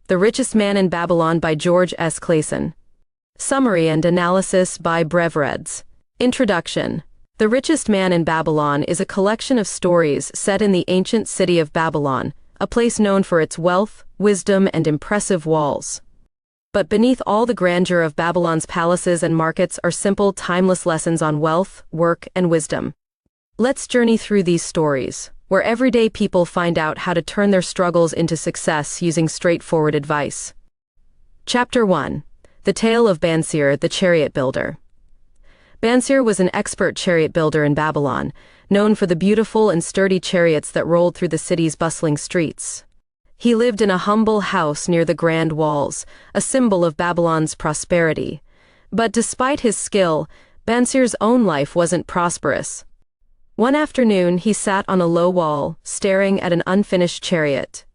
The Richest Man in Babylon by George S. Clason. Summary and analysis by Brevreds. Introduction. The Richest Man in Babylon is a collection of stories set in the ancient city of Babylon, a place known for its wealth, wisdom, and impressive walls. But beneath all the grandeur of Babylon's palaces and markets are simple, timeless lessons on wealth, work, and wisdom. Let's journey through these stories, where everyday people find out how to turn their struggles into success using straightforward advice. Chapter 1. The Tale of Bansir, the Chariot Builder. Bansir was an expert chariot builder in Babylon, known for the beautiful and sturdy chariots that rolled through the city's bustling streets. He lived in a humble house near the grand walls, a symbol of Babylon's prosperity. But despite his skill, Bansir's own life wasn't prosperous. One afternoon, he sat on a low wall, staring at an unfinished chariot.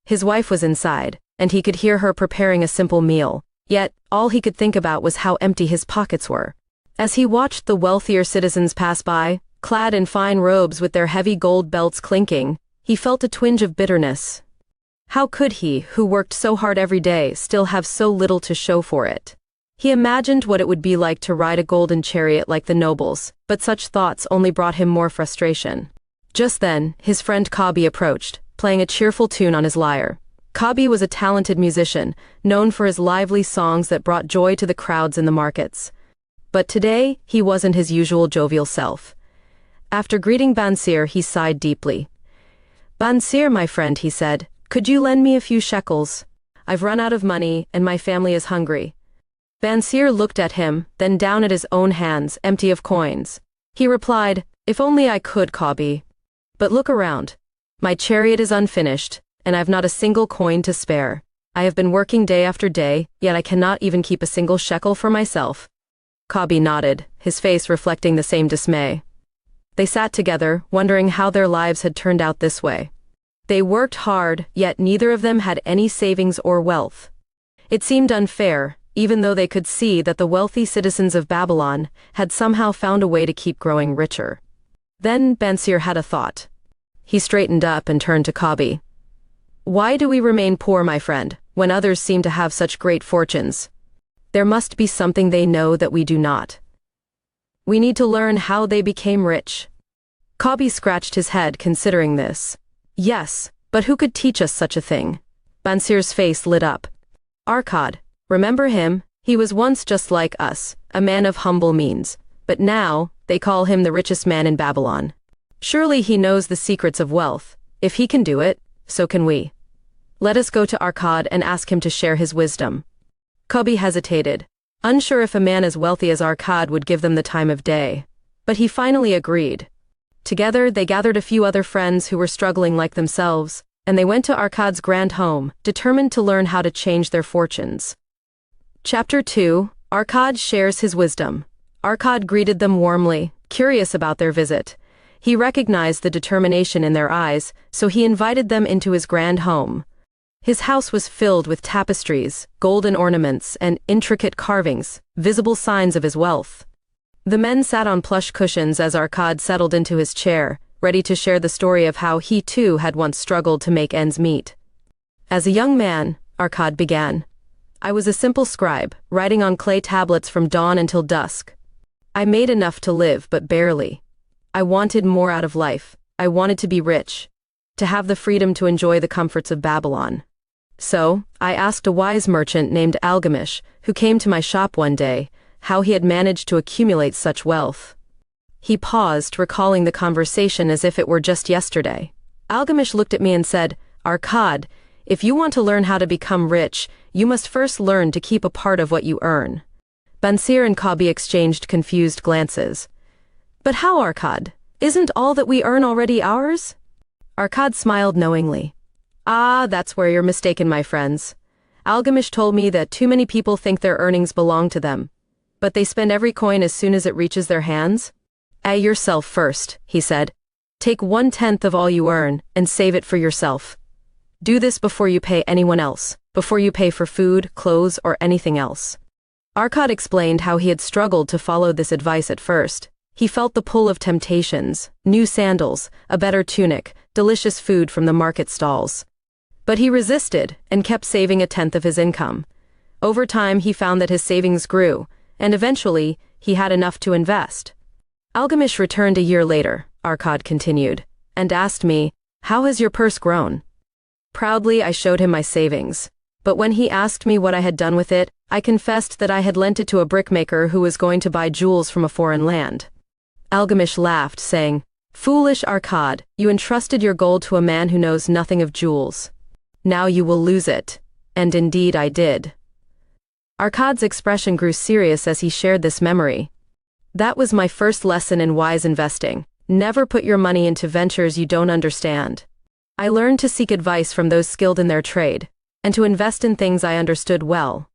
His wife was inside, and he could hear her preparing a simple meal, yet all he could think about was how empty his pockets were. As he watched the wealthier citizens pass by, clad in fine robes with their heavy gold belts clinking, he felt a twinge of bitterness. How could he, who worked so hard every day, still have so little to show for it? He imagined what it would be like to ride a golden chariot like the nobles, but such thoughts only brought him more frustration. Just then, his friend Kabi approached, playing a cheerful tune on his lyre. Kabi was a talented musician, known for his lively songs that brought joy to the crowds in the markets. But today, he wasn't his usual jovial self. After greeting Bansir, he sighed deeply. "Bansir, my friend," he said, "could you lend me a few shekels? I've run out of money, and my family is hungry." Bansir looked at him, then down at his own hands, empty of coins. He replied, "If only I could, Kabi. But look around. My chariot is unfinished, and I've not a single coin to spare. I have been working day after day, yet I cannot even keep a single shekel for myself." Kabi nodded, his face reflecting the same dismay. They sat together, wondering how their lives had turned out this way. They worked hard, yet neither of them had any savings or wealth. It seemed unfair, even though they could see that the wealthy citizens of Babylon had somehow found a way to keep growing richer. Then Bansir had a thought. He straightened up and turned to Kabi. "Why do we remain poor, my friend, when others seem to have such great fortunes? There must be something they know that we do not. We need to learn how they became rich." Kabi scratched his head considering this. "Yes, but who could teach us such a thing?" Bansir's face lit up. "Arkad. Remember him? He was once just like us, a man of humble means, but now they call him the richest man in Babylon. Surely he knows the secrets of wealth. If he can do it, so can we. Let us go to Arkad and ask him to share his wisdom." Kabi hesitated, unsure if a man as wealthy as Arkad would give them the time of day. But he finally agreed. Together they gathered a few other friends who were struggling like themselves, and they went to Arkad's grand home, determined to learn how to change their fortunes. Chapter 2. Arkad shares his wisdom. Arkad greeted them warmly, curious about their visit. He recognized the determination in their eyes, so he invited them into his grand home. His house was filled with tapestries, golden ornaments, and intricate carvings, visible signs of his wealth. The men sat on plush cushions as Arkad settled into his chair, ready to share the story of how he too had once struggled to make ends meet. "As a young man," Arkad began, "I was a simple scribe, writing on clay tablets from dawn until dusk. I made enough to live, but barely. I wanted more out of life. I wanted to be rich, to have the freedom to enjoy the comforts of Babylon. So, I asked a wise merchant named Algamish, who came to my shop one day, how he had managed to accumulate such wealth." He paused, recalling the conversation as if it were just yesterday. Algamish looked at me and said, "Arkad, if you want to learn how to become rich, you must first learn to keep a part of what you earn." Bansir and Kabi exchanged confused glances. "But how, Arkad? Isn't all that we earn already ours?" Arkad smiled knowingly. "Ah, that's where you're mistaken, my friends. Algamish told me that too many people think their earnings belong to them, but they spend every coin as soon as it reaches their hands. Yourself first," he said. "Take 1/10 of all you earn and save it for yourself. Do this before you pay anyone else, before you pay for food, clothes, or anything else." Arkad explained how he had struggled to follow this advice at first. He felt the pull of temptations, new sandals, a better tunic, delicious food from the market stalls. But he resisted and kept saving a tenth of his income. Over time, he found that his savings grew, and eventually, he had enough to invest. Algamish returned a year later, Arkad continued, and asked me, "How has your purse grown?" Proudly, I showed him my savings. But when he asked me what I had done with it, I confessed that I had lent it to a brickmaker who was going to buy jewels from a foreign land. Algamish laughed, saying, "Foolish Arkad, you entrusted your gold to a man who knows nothing of jewels. Now you will lose it." And indeed I did. Arkad's expression grew serious as he shared this memory. That was my first lesson in wise investing. Never put your money into ventures you don't understand. I learned to seek advice from those skilled in their trade, and to invest in things I understood well.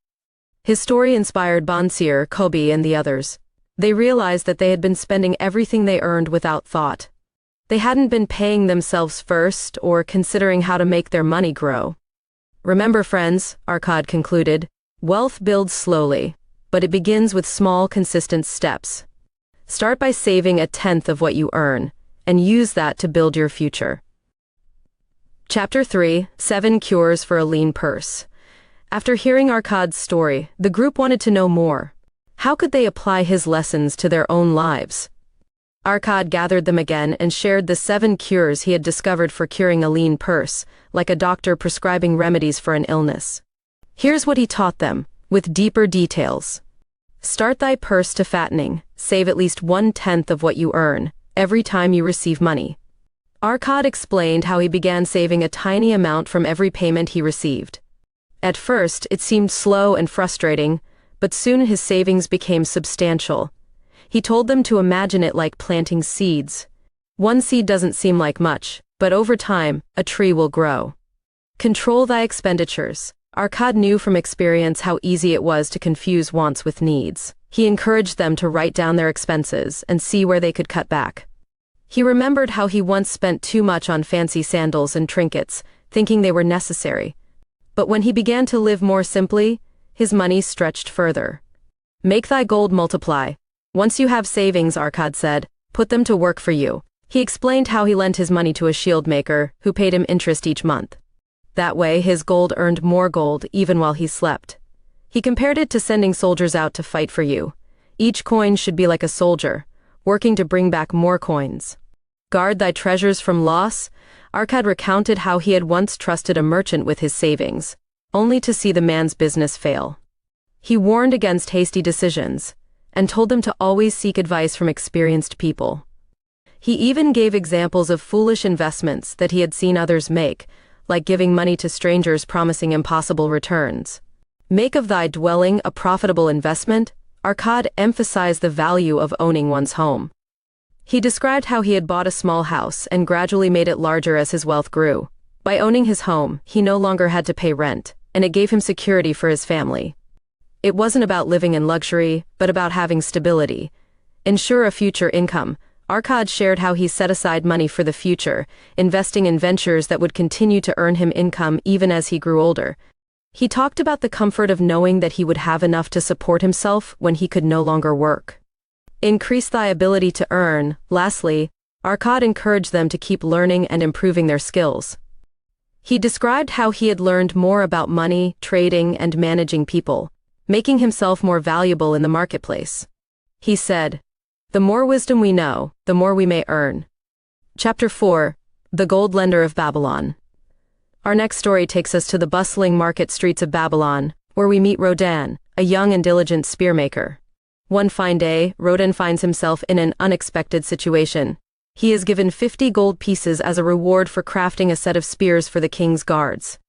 His story inspired Bansir, Kobe, and the others. They realized that they had been spending everything they earned without thought. They hadn't been paying themselves first or considering how to make their money grow. Remember, friends, Arkad concluded, wealth builds slowly, but it begins with small, consistent steps. Start by saving a tenth of what you earn, and use that to build your future. Chapter 3: 7 Cures for a Lean Purse. After hearing Arkad's story, the group wanted to know more. How could they apply his lessons to their own lives? Arkad gathered them again and shared the 7 cures he had discovered for curing a lean purse, like a doctor prescribing remedies for an illness. Here's what he taught them, with deeper details. Start thy purse to fattening, save at least 1/10 of what you earn, every time you receive money. Arkad explained how he began saving a tiny amount from every payment he received. At first, it seemed slow and frustrating, but soon his savings became substantial. He told them to imagine it like planting seeds. One seed doesn't seem like much, but over time, a tree will grow. Control thy expenditures. Arkad knew from experience how easy it was to confuse wants with needs. He encouraged them to write down their expenses and see where they could cut back. He remembered how he once spent too much on fancy sandals and trinkets, thinking they were necessary. But when he began to live more simply, his money stretched further. Make thy gold multiply. Once you have savings, Arkad said, put them to work for you. He explained how he lent his money to a shield maker, who paid him interest each month. That way, his gold earned more gold even while he slept. He compared it to sending soldiers out to fight for you. Each coin should be like a soldier, working to bring back more coins. Guard thy treasures from loss. Arkad recounted how he had once trusted a merchant with his savings, only to see the man's business fail. He warned against hasty decisions, and told them to always seek advice from experienced people. He even gave examples of foolish investments that he had seen others make, like giving money to strangers promising impossible returns. Make of thy dwelling a profitable investment. Arkad emphasized the value of owning one's home. He described how he had bought a small house and gradually made it larger as his wealth grew. By owning his home, he no longer had to pay rent, and it gave him security for his family. It wasn't about living in luxury, but about having stability. Ensure a future income. Arkad shared how he set aside money for the future, investing in ventures that would continue to earn him income even as he grew older. He talked about the comfort of knowing that he would have enough to support himself when he could no longer work. Increase thy ability to earn. Lastly, Arkad encouraged them to keep learning and improving their skills. He described how he had learned more about money, trading, and managing people, making himself more valuable in the marketplace. He said, "The more wisdom we know, the more we may earn." Chapter 4: The Gold Lender of Babylon. Our next story takes us to the bustling market streets of Babylon, where we meet Rodan, a young and diligent spearmaker. One fine day, Rodan finds himself in an unexpected situation. He is given 50 gold pieces as a reward for crafting a set of spears for the king's guards.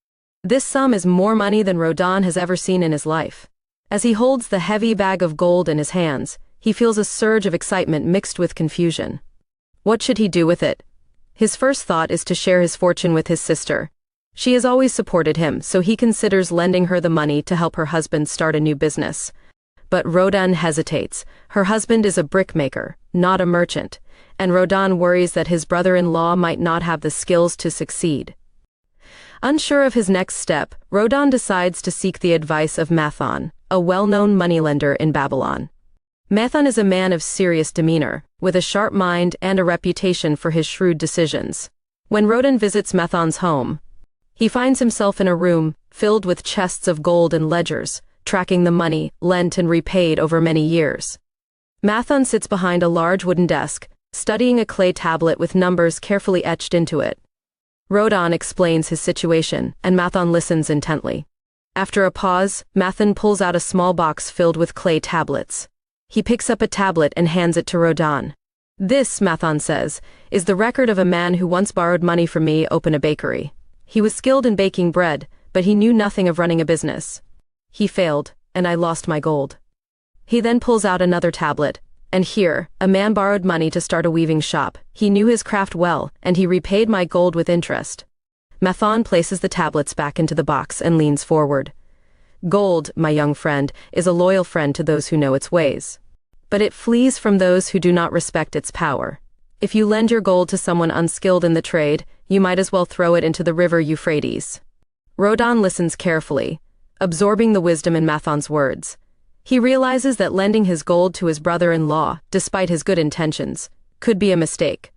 This sum is more money than Rodan has ever seen in his life. As he holds the heavy bag of gold in his hands, he feels a surge of excitement mixed with confusion. What should he do with it? His first thought is to share his fortune with his sister. She has always supported him, so he considers lending her the money to help her husband start a new business. But Rodan hesitates. Her husband is a brickmaker, not a merchant, and Rodan worries that his brother-in-law might not have the skills to succeed. Unsure of his next step, Rodan decides to seek the advice of Mathon, a well-known moneylender in Babylon. Mathon is a man of serious demeanor, with a sharp mind and a reputation for his shrewd decisions. When Rodan visits Mathon's home, He finds himself in a room filled with chests of gold and ledgers, tracking the money lent and repaid over many years. Mathon sits behind a large wooden desk, studying a clay tablet with numbers carefully etched into it. Rodon explains his situation, and Mathon listens intently. After a pause, Mathon pulls out a small box filled with clay tablets. He picks up a tablet and hands it to Rodon. "This," Mathon says, "is the record of a man who once borrowed money from me to open a bakery. He was skilled in baking bread, but he knew nothing of running a business. He failed, and I lost my gold." He then pulls out another tablet. "And here, a man borrowed money to start a weaving shop. He knew his craft well, and he repaid my gold with interest." Mathon places the tablets back into the box and leans forward. "Gold, my young friend, is a loyal friend to those who know its ways. But it flees from those who do not respect its power. If you lend your gold to someone unskilled in the trade, you might as well throw it into the river Euphrates." Rodon listens carefully, absorbing the wisdom in Mathon's words. He realizes that lending his gold to his brother-in-law, despite his good intentions, could be a mistake.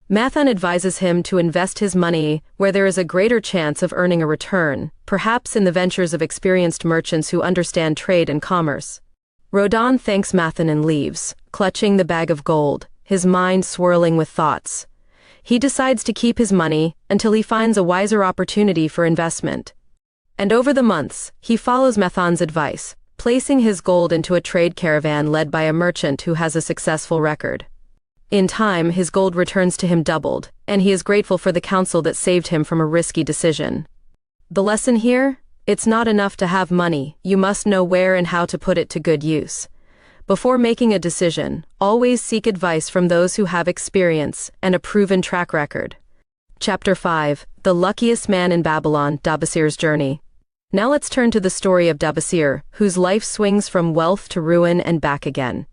Mathon advises him to invest his money where there is a greater chance of earning a return, perhaps in the ventures of experienced merchants who understand trade and commerce. Rodon thanks Mathon and leaves, clutching the bag of gold, his mind swirling with thoughts. He decides to keep his money until he finds a wiser opportunity for investment. And over the months, he follows Mathon's advice, placing his gold into a trade caravan led by a merchant who has a successful record. In time, his gold returns to him doubled, and he is grateful for the counsel that saved him from a risky decision. The lesson here? It's not enough to have money, you must know where and how to put it to good use. Before making a decision, always seek advice from those who have experience and a proven track record. Chapter 5: The Luckiest Man in Babylon, Dabasir's Journey. Now let's turn to the story of Dabasir, whose life swings from wealth to ruin and back again.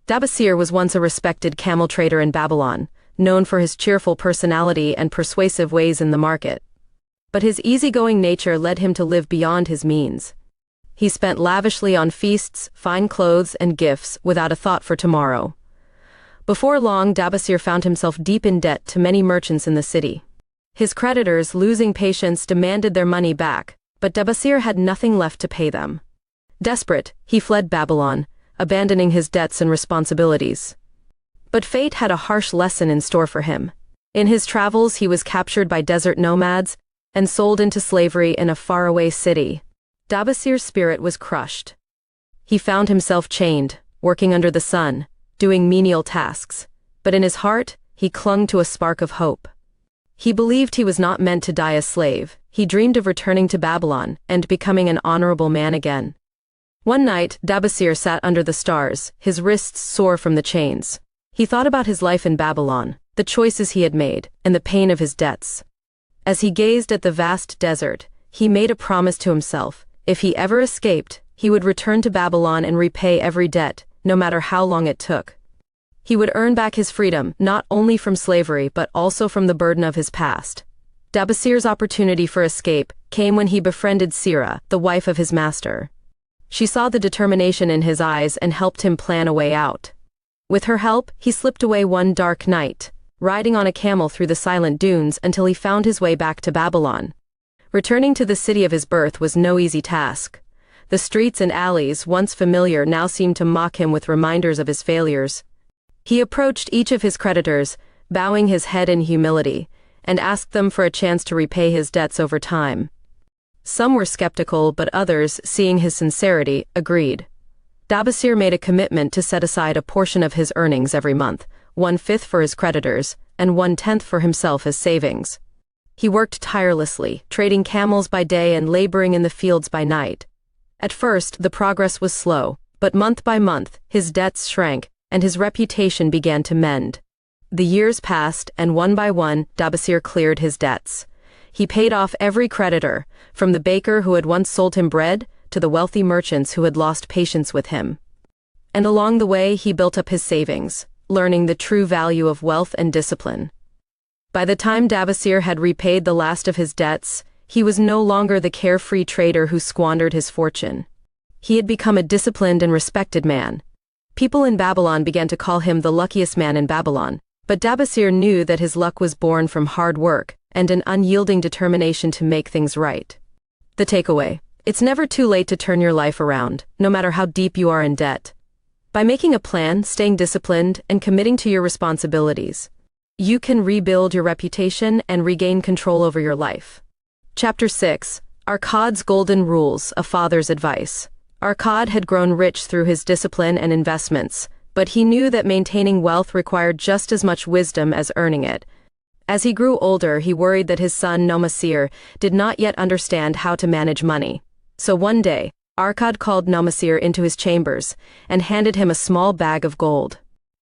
Dabasir was once a respected camel trader in Babylon, known for his cheerful personality and persuasive ways in the market. But his easygoing nature led him to live beyond his means. He spent lavishly on feasts, fine clothes, and gifts without a thought for tomorrow. Before long, Dabasir found himself deep in debt to many merchants in the city. His creditors, losing patience, demanded their money back, but Dabasir had nothing left to pay them. Desperate, he fled Babylon, abandoning his debts and responsibilities. But fate had a harsh lesson in store for him. In his travels, he was captured by desert nomads and sold into slavery in a faraway city. Dabasir's spirit was crushed. He found himself chained, working under the sun, doing menial tasks, but in his heart, he clung to a spark of hope. He believed he was not meant to die a slave. He dreamed of returning to Babylon and becoming an honorable man again. One night, Dabasir sat under the stars, his wrists sore from the chains. He thought about his life in Babylon, the choices he had made, and the pain of his debts. As he gazed at the vast desert, he made a promise to himself: if he ever escaped, he would return to Babylon and repay every debt, no matter how long it took. He would earn back his freedom, not only from slavery but also from the burden of his past. Dabasir's opportunity for escape came when he befriended Sira, the wife of his master. She saw the determination in his eyes and helped him plan a way out. With her help, he slipped away one dark night, riding on a camel through the silent dunes until he found his way back to Babylon. Returning to the city of his birth was no easy task. The streets and alleys, once familiar, now seemed to mock him with reminders of his failures. He approached each of his creditors, bowing his head in humility, and asked them for a chance to repay his debts over time. Some were skeptical, but others, seeing his sincerity, agreed. Dabasir made a commitment to set aside a portion of his earnings every month, 1/5 for his creditors, and 1/10 for himself as savings. He worked tirelessly, trading camels by day and laboring in the fields by night. At first, the progress was slow, but month by month, his debts shrank, and his reputation began to mend. The years passed, and one by one, Dabasir cleared his debts. He paid off every creditor, from the baker who had once sold him bread to the wealthy merchants who had lost patience with him. And along the way, he built up his savings, learning the true value of wealth and discipline. By the time Dabasir had repaid the last of his debts, he was no longer the carefree trader who squandered his fortune. He had become a disciplined and respected man. People in Babylon began to call him the luckiest man in Babylon, but Dabasir knew that his luck was born from hard work and an unyielding determination to make things right. The takeaway: it's never too late to turn your life around, no matter how deep you are in debt. By making a plan, staying disciplined, and committing to your responsibilities, you can rebuild your reputation and regain control over your life. Chapter 6: Arkad's Golden Rules, A Father's Advice. Arkad had grown rich through his discipline and investments, but he knew that maintaining wealth required just as much wisdom as earning it. As he grew older, he worried that his son Nomasir did not yet understand how to manage money. So one day, Arkad called Nomasir into his chambers and handed him a small bag of gold,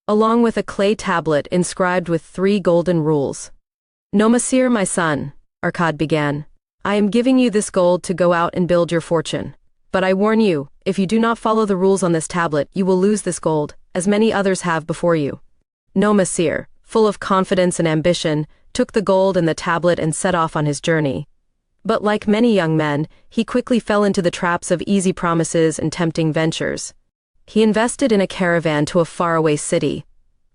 along with a clay tablet inscribed with 3 golden rules. "Nomasir, my son," Arkad began, "I am giving you this gold to go out and build your fortune. But I warn you, if you do not follow the rules on this tablet, you will lose this gold, as many others have before you." Nomasir, full of confidence and ambition, took the gold and the tablet and set off on his journey. But like many young men, he quickly fell into the traps of easy promises and tempting ventures. He invested in a caravan to a faraway city,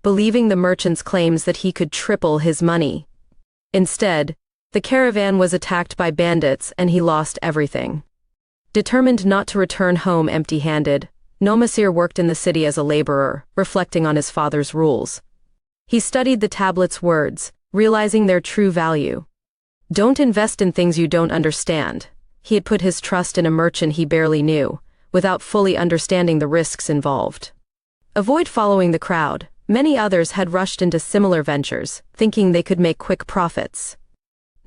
believing the merchant's claims that he could triple his money. Instead, the caravan was attacked by bandits and he lost everything. Determined not to return home empty-handed, Nomasir worked in the city as a laborer, reflecting on his father's rules. He studied the tablet's words, realizing their true value. Don't invest in things you don't understand. He had put his trust in a merchant he barely knew, without fully understanding the risks involved. Avoid following the crowd. Many others had rushed into similar ventures, thinking they could make quick profits.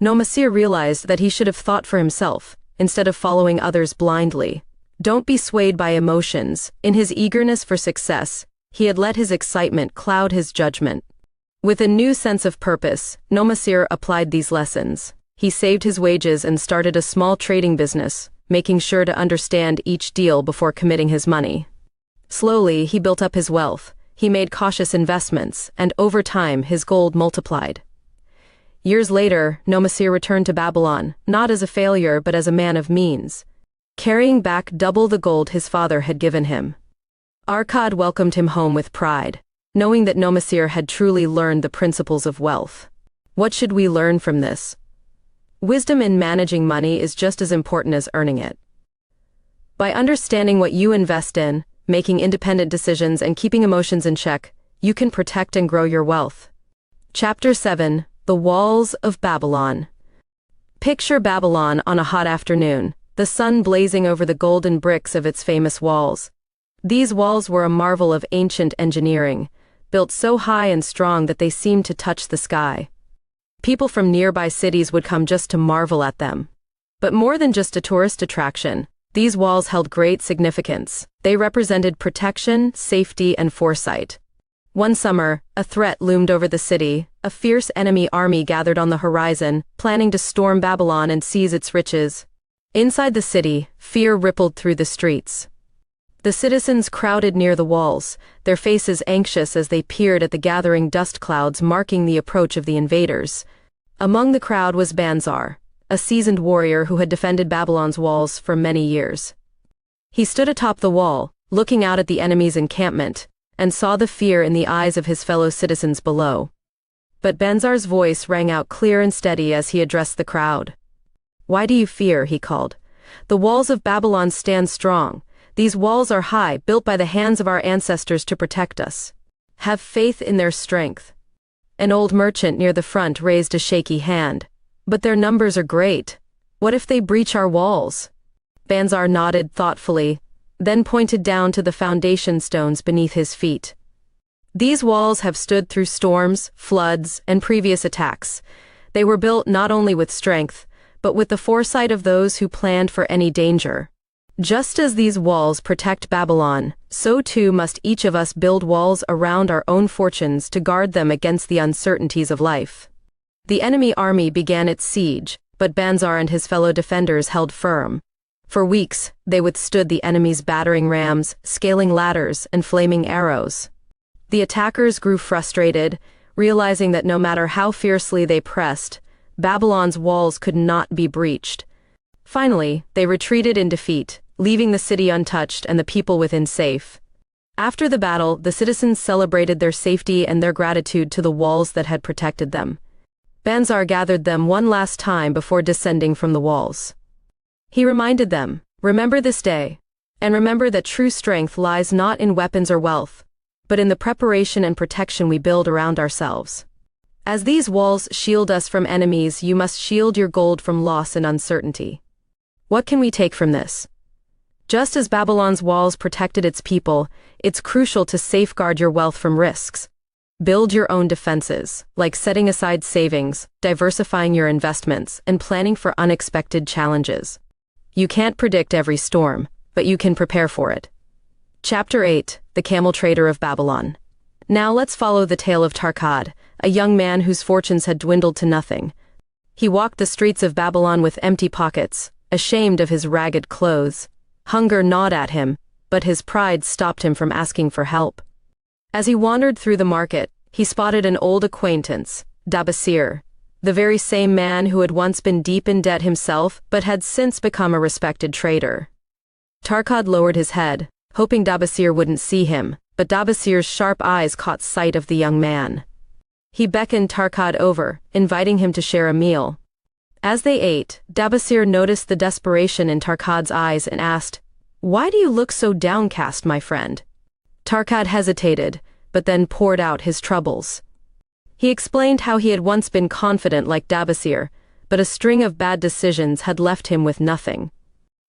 Nomasir realized that he should have thought for himself, instead of following others blindly. Don't be swayed by emotions. In his eagerness for success, he had let his excitement cloud his judgment. With a new sense of purpose, Nomasir applied these lessons. He saved his wages and started a small trading business, making sure to understand each deal before committing his money. Slowly, he built up his wealth. He made cautious investments, and over time, his gold multiplied. Years later, Nomasir returned to Babylon, not as a failure but as a man of means, carrying back double the gold his father had given him. Arkad welcomed him home with pride, knowing that Nomasir had truly learned the principles of wealth. What should we learn from this? Wisdom in managing money is just as important as earning it. By understanding what you invest in, making independent decisions, and keeping emotions in check, you can protect and grow your wealth. Chapter 7: The Walls of Babylon. Picture Babylon on a hot afternoon, the sun blazing over the golden bricks of its famous walls. These walls were a marvel of ancient engineering, built so high and strong that they seemed to touch the sky. People from nearby cities would come just to marvel at them. But more than just a tourist attraction, these walls held great significance. They represented protection, safety, and foresight. One summer, a threat loomed over the city. A fierce enemy army gathered on the horizon, planning to storm Babylon and seize its riches. Inside the city, fear rippled through the streets. The citizens crowded near the walls, their faces anxious as they peered at the gathering dust clouds marking the approach of the invaders. Among the crowd was Banzar, a seasoned warrior who had defended Babylon's walls for many years. He stood atop the wall, looking out at the enemy's encampment, and saw the fear in the eyes of his fellow citizens below. But Banzar's voice rang out clear and steady as he addressed the crowd. "Why do you fear?" he called. "The walls of Babylon stand strong. These walls are high, built by the hands of our ancestors to protect us. Have faith in their strength." An old merchant near the front raised a shaky hand. "But their numbers are great. What if they breach our walls?" Banzar nodded thoughtfully, then pointed down to the foundation stones beneath his feet. "These walls have stood through storms, floods, and previous attacks. They were built not only with strength, but with the foresight of those who planned for any danger. Just as these walls protect Babylon, so too must each of us build walls around our own fortunes to guard them against the uncertainties of life." The enemy army began its siege, but Banzar and his fellow defenders held firm. For weeks, they withstood the enemy's battering rams, scaling ladders, and flaming arrows. The attackers grew frustrated, realizing that no matter how fiercely they pressed, Babylon's walls could not be breached. Finally, they retreated in defeat, leaving the city untouched and the people within safe. After the battle, the citizens celebrated their safety and their gratitude to the walls that had protected them. Banzar gathered them one last time before descending from the walls. He reminded them, "Remember this day, and remember that true strength lies not in weapons or wealth, but in the preparation and protection we build around ourselves. As these walls shield us from enemies, you must shield your gold from loss and uncertainty." What can we take from this? Just as Babylon's walls protected its people, it's crucial to safeguard your wealth from risks. Build your own defenses, like setting aside savings, diversifying your investments, and planning for unexpected challenges. You can't predict every storm, but you can prepare for it. Chapter 8: The Camel Trader of Babylon. Now let's follow the tale of Tarkad, a young man whose fortunes had dwindled to nothing. He walked the streets of Babylon with empty pockets, ashamed of his ragged clothes. Hunger gnawed at him, but his pride stopped him from asking for help. As he wandered through the market, he spotted an old acquaintance, Dabasir, the very same man who had once been deep in debt himself but had since become a respected trader. Tarkad lowered his head, hoping Dabasir wouldn't see him, but Dabasir's sharp eyes caught sight of the young man. He beckoned Tarkad over, inviting him to share a meal. As they ate, Dabasir noticed the desperation in Tarkad's eyes and asked, "Why do you look so downcast, my friend?" Tarkad hesitated, but then poured out his troubles. He explained how he had once been confident like Dabasir, but a string of bad decisions had left him with nothing.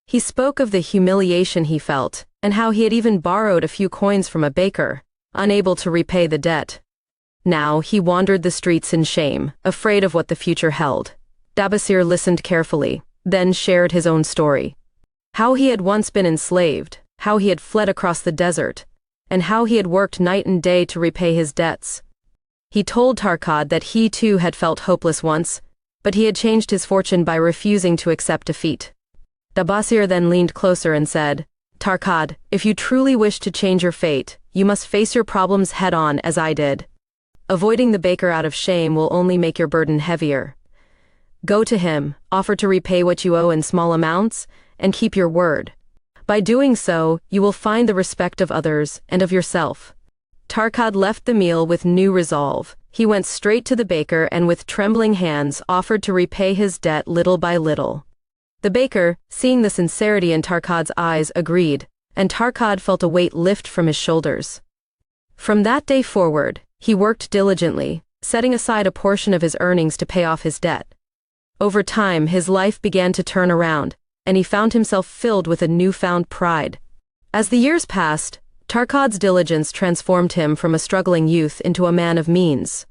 He spoke of the humiliation he felt, and how he had even borrowed a few coins from a baker, unable to repay the debt. Now he wandered the streets in shame, afraid of what the future held. Dabasir listened carefully, then shared his own story. How he had once been enslaved, how he had fled across the desert, and how he had worked night and day to repay his debts. He told Tarkad that he too had felt hopeless once, but he had changed his fortune by refusing to accept defeat. Dabasir then leaned closer and said, "Tarkad, if you truly wish to change your fate, you must face your problems head-on as I did. Avoiding the baker out of shame will only make your burden heavier. Go to him, offer to repay what you owe in small amounts, and keep your word. By doing so, you will find the respect of others and of yourself." Tarkad left the meal with new resolve. He went straight to the baker and with trembling hands offered to repay his debt little by little. The baker, seeing the sincerity in Tarkad's eyes, agreed, and Tarkad felt a weight lift from his shoulders. From that day forward, he worked diligently, setting aside a portion of his earnings to pay off his debt. Over time, his life began to turn around, and he found himself filled with a newfound pride. As the years passed, Tarkad's diligence transformed him from a struggling youth into a man of means.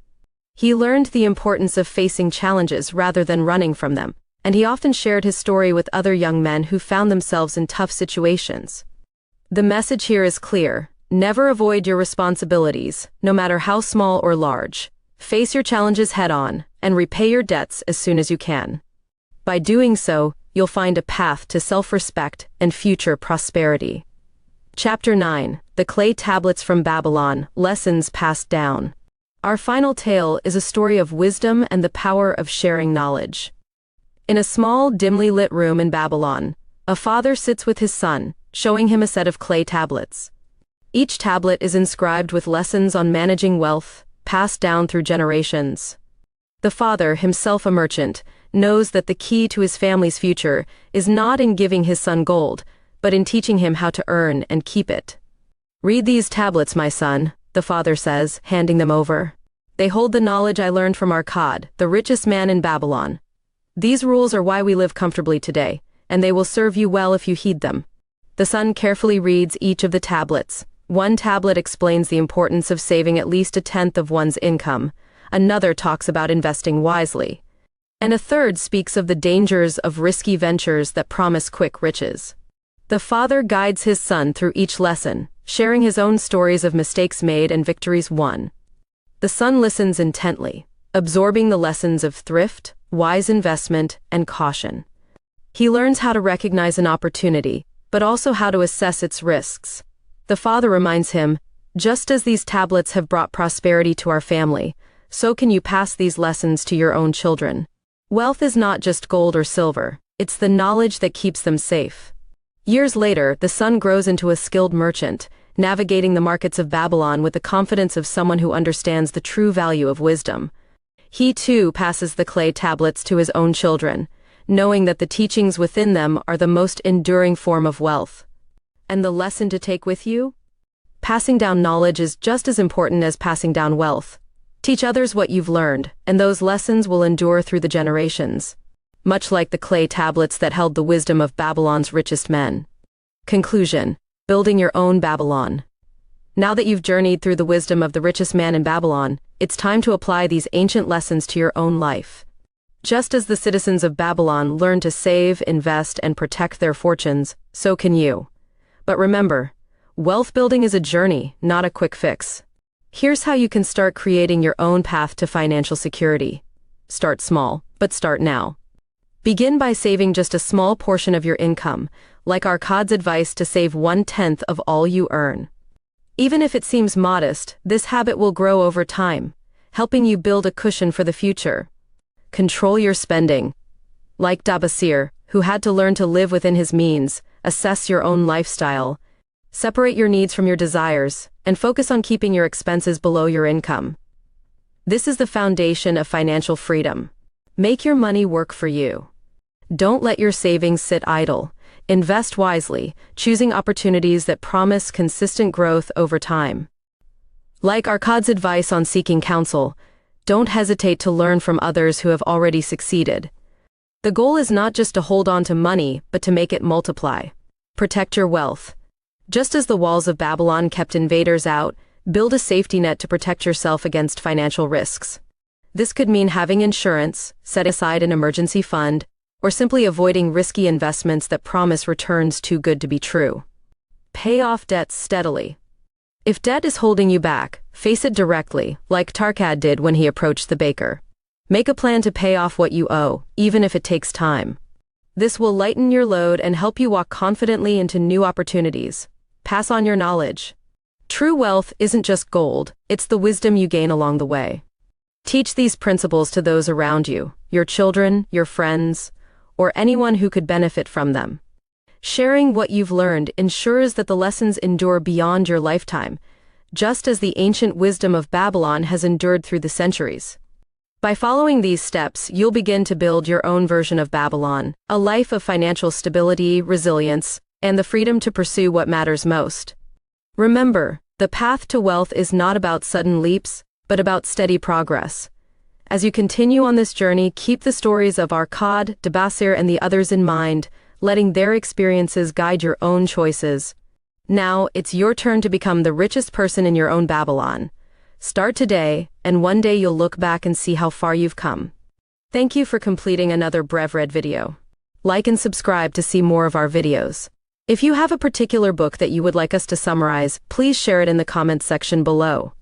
He learned the importance of facing challenges rather than running from them, and he often shared his story with other young men who found themselves in tough situations. The message here is clear: never avoid your responsibilities, no matter how small or large. Face your challenges head-on, and repay your debts as soon as you can. By doing so, you'll find a path to self-respect and future prosperity. Chapter 9: The Clay Tablets from Babylon, Lessons Passed Down. Our final tale is a story of wisdom and the power of sharing knowledge. In a small, dimly lit room in Babylon, a father sits with his son, showing him a set of clay tablets. Each tablet is inscribed with lessons on managing wealth, passed down through generations. The father, himself a merchant, knows that the key to his family's future is not in giving his son gold, but in teaching him how to earn and keep it. "Read these tablets, my son," the father says, handing them over. "They hold the knowledge I learned from Arkad, the richest man in Babylon. These rules are why we live comfortably today, and they will serve you well if you heed them." The son carefully reads each of the tablets. One tablet explains the importance of saving at least a tenth of one's income, another talks about investing wisely, and a third speaks of the dangers of risky ventures that promise quick riches. The father guides his son through each lesson, sharing his own stories of mistakes made and victories won. The son listens intently, absorbing the lessons of thrift, wise investment, and caution. He learns how to recognize an opportunity, but also how to assess its risks. The father reminds him, "Just as these tablets have brought prosperity to our family, so can you pass these lessons to your own children. Wealth is not just gold or silver, it's the knowledge that keeps them safe." Years later, the son grows into a skilled merchant, navigating the markets of Babylon with the confidence of someone who understands the true value of wisdom. He too passes the clay tablets to his own children, knowing that the teachings within them are the most enduring form of wealth. And the lesson to take with you? Passing down knowledge is just as important as passing down wealth. Teach others what you've learned, and those lessons will endure through the generations, much like the clay tablets that held the wisdom of Babylon's richest men. Conclusion: building your own Babylon. Now that you've journeyed through the wisdom of the richest man in Babylon, it's time to apply these ancient lessons to your own life. Just as the citizens of Babylon learned to save, invest, and protect their fortunes, so can you. But remember, wealth building is a journey, not a quick fix. Here's how you can start creating your own path to financial security. Start small, but start now. Begin by saving just a small portion of your income, like our COD's advice to save 1/10 of all you earn. Even if it seems modest, this habit will grow over time, helping you build a cushion for the future. Control your spending. Like Dabasir, who had to learn to live within his means, assess your own lifestyle, separate your needs from your desires, and focus on keeping your expenses below your income. This is the foundation of financial freedom. Make your money work for you. Don't let your savings sit idle. Invest wisely, choosing opportunities that promise consistent growth over time. Like Arkad's advice on seeking counsel, don't hesitate to learn from others who have already succeeded. The goal is not just to hold on to money, but to make it multiply. Protect your wealth. Just as the walls of Babylon kept invaders out, build a safety net to protect yourself against financial risks. This could mean having insurance, set aside an emergency fund, or simply avoiding risky investments that promise returns too good to be true. Pay off debts steadily. If debt is holding you back, face it directly, like Tarkad did when he approached the baker. Make a plan to pay off what you owe, even if it takes time. This will lighten your load and help you walk confidently into new opportunities. Pass on your knowledge. True wealth isn't just gold, it's the wisdom you gain along the way. Teach these principles to those around you, your children, your friends, or anyone who could benefit from them. Sharing what you've learned ensures that the lessons endure beyond your lifetime, just as the ancient wisdom of Babylon has endured through the centuries. By following these steps, you'll begin to build your own version of Babylon, a life of financial stability, resilience, and the freedom to pursue what matters most. Remember, the path to wealth is not about sudden leaps, but about steady progress. As you continue on this journey, keep the stories of Arkad, Dabasir, and the others in mind, letting their experiences guide your own choices. Now, it's your turn to become the richest person in your own Babylon. Start today, and one day you'll look back and see how far you've come. Thank you for completing another Brevred video. Like and subscribe to see more of our videos. If you have a particular book that you would like us to summarize, please share it in the comments section below.